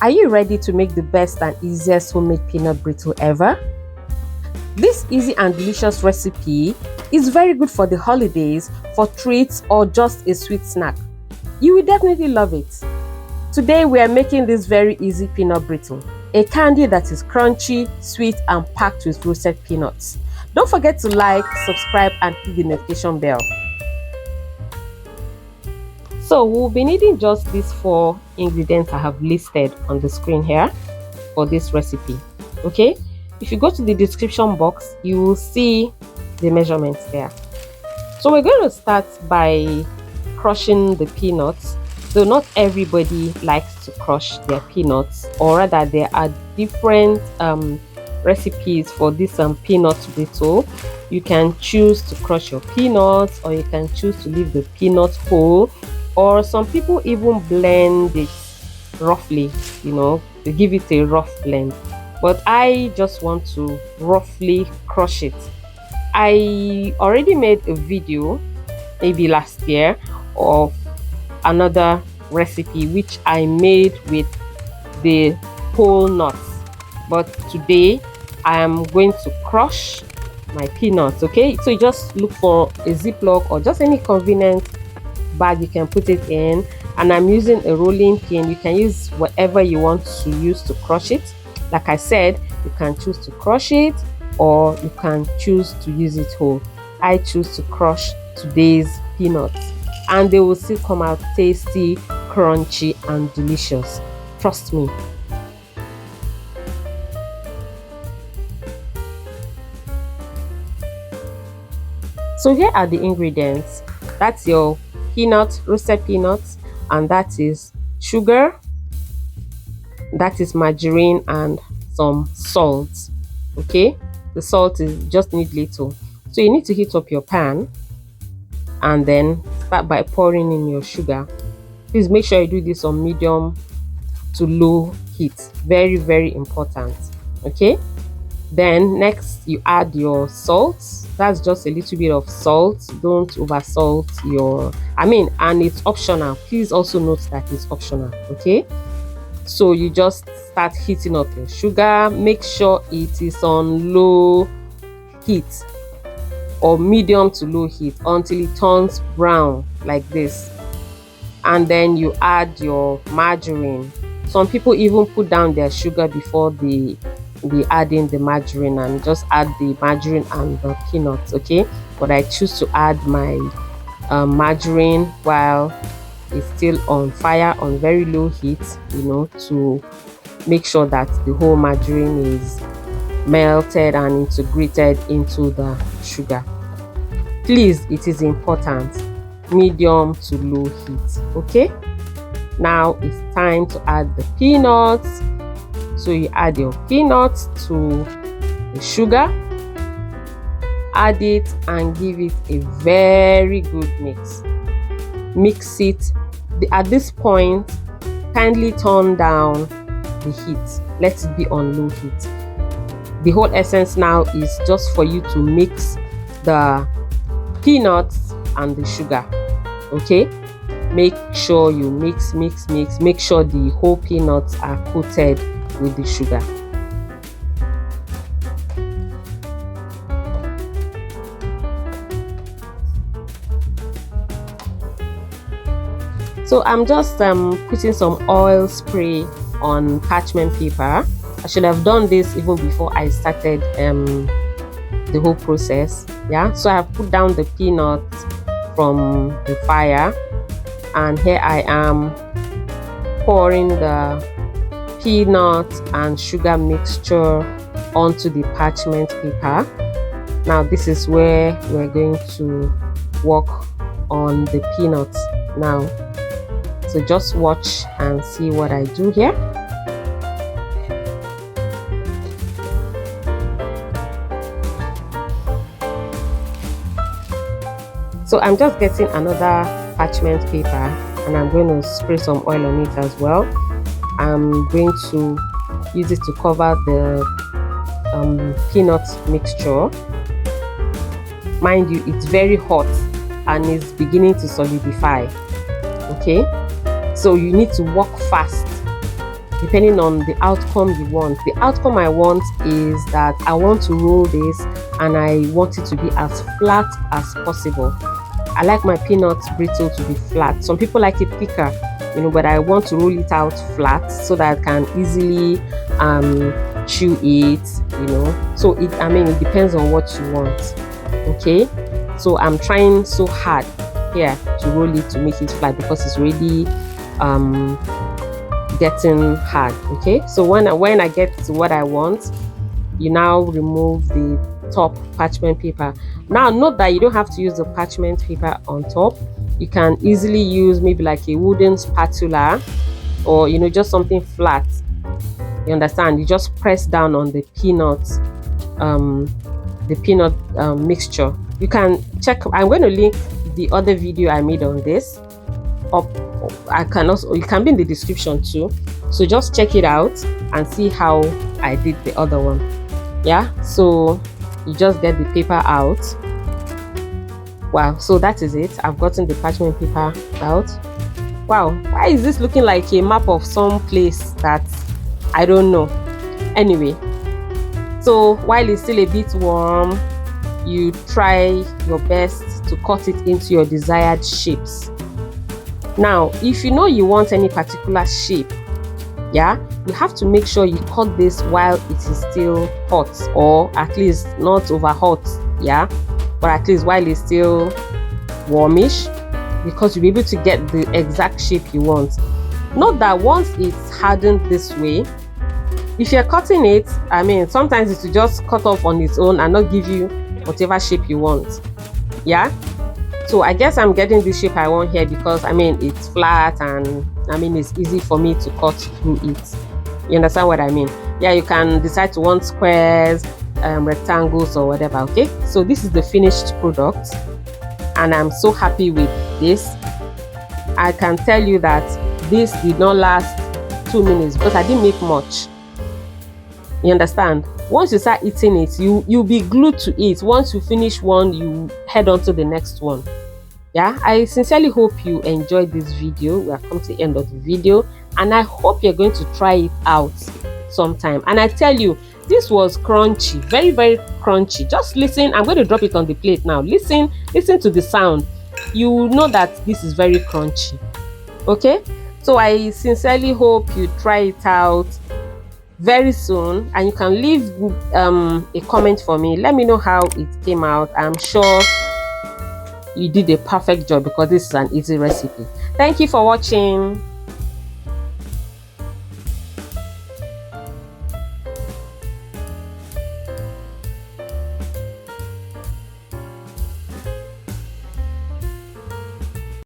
Are you ready to make the best and easiest homemade peanut brittle ever? This easy and delicious recipe is very good for the holidays, for treats, or just a sweet snack. You will definitely love it. Today we are making this very easy peanut brittle, a candy that is crunchy, sweet, and packed with roasted peanuts. Don't forget to like, subscribe, and hit the notification bell. So we'll be needing just these 4 ingredients I have listed on the screen here for this recipe. Okay, if you go to the description box, you will see the measurements there. So we're going to start by crushing the peanuts. Though not everybody likes to crush their peanuts, or rather there are different recipes for this peanut brittle. You can choose to crush your peanuts, or you can choose to leave the peanuts whole, or some people even blend it roughly, to give it a rough blend. But I just want to roughly crush it. I already made a video maybe last year of another recipe which I made with the whole nuts, but today I am going to crush my peanuts. Okay, so you just look for a ziploc or just any convenient bag you can put it in, and I'm using a rolling pin. You can use whatever you want to use to crush it. Like I said, you can choose to crush it or you can choose to use it whole. I choose to crush today's peanuts, and they will still come out tasty, crunchy, and delicious. Trust me. So here are the ingredients. That's your roasted peanuts, and that is sugar, that is margarine, and some salt. Okay, the salt is just need little. So you need to heat up your pan and then start by pouring in your sugar. Please make sure you do this on medium to low heat. Very, very important. Okay, then next you add your salt. That's just a little bit of salt. Don't over salt and it's optional. Please also note that it's optional. Okay, so you just start heating up your sugar. Make sure it is on low heat or medium to low heat until it turns brown like this, and then you add your margarine. Some people even put down their sugar before they add in the margarine, and just add the margarine and the peanuts. Okay, but I choose to add my margarine while it's still on fire on very low heat, to make sure that the whole margarine is melted and integrated into the sugar. Please, it is important, medium to low heat. Okay, now it's time to add the peanuts. So you add your peanuts to the sugar, add it and give it a very good mix. Mix it. At this point, kindly turn down the heat. Let it be on low heat. The whole essence now is just for you to mix the peanuts and the sugar. Okay, make sure you mix. Make sure the whole peanuts are coated with the sugar. So I'm just putting some oil spray on parchment paper. I should have done this even before I started the whole process. Yeah, so I have put down the peanuts from the fire, and here I am pouring the peanut and sugar mixture onto the parchment paper. Now this is where we're going to work on the peanuts now. So just watch and see what I do here. So I'm just getting another parchment paper, and I'm going to spray some oil on it as well. I'm going to use it to cover the peanut mixture. Mind you, it's very hot and it's beginning to solidify. Okay, so you need to work fast depending on the outcome you want. The outcome I want is that I want to roll this and I want it to be as flat as possible. I like my peanuts brittle to be flat. Some people like it thicker, but I want to roll it out flat so that I can easily chew it, So it depends on what you want. Okay, so I'm trying so hard here to roll it to make it flat because it's already getting hard. Okay, so when I get to what I want, you now remove the top parchment paper. Now note that you don't have to use the parchment paper on top. You can easily use maybe like a wooden spatula or just something flat. You understand? You just press down on the peanut mixture. You can check. I'm going to link the other video I made on this up. You can be in the description too, so just check it out and see how I did the other one. Yeah, so you just get the paper out. Wow, so that is it. I've gotten the parchment paper out. Wow, why is this looking like a map of some place that I don't know? Anyway, so while it's still a bit warm, you try your best to cut it into your desired shapes. Now, if you want any particular shape, you have to make sure you cut this while it is still hot, or at least not over hot, but at least while it's still warmish, because you'll be able to get the exact shape you want. Note that once it's hardened this way, if you're cutting it, sometimes it will just cut off on its own and not give you whatever shape you want. So I guess I'm getting the shape I want here because it's flat and it's easy for me to cut through it. You understand what I mean? You can decide to want squares, rectangles or whatever. Okay, so this is the finished product and I'm so happy with this. I can tell you that this did not last 2 minutes because I didn't make much. You understand? Once you start eating it, you'll be glued to it. Once you finish one, you head on to the next one. I sincerely hope you enjoyed this video. We have come to the end of the video and I hope you're going to try it out sometime. And I tell you, this was crunchy, very, very crunchy. Just listen. I'm going to drop it on the plate now. Listen to the sound. You know that this is very crunchy. Okay, so I sincerely hope you try it out very soon and you can leave a comment for me. Let me know how it came out. I'm sure you did a perfect job because this is an easy recipe. Thank you for watching.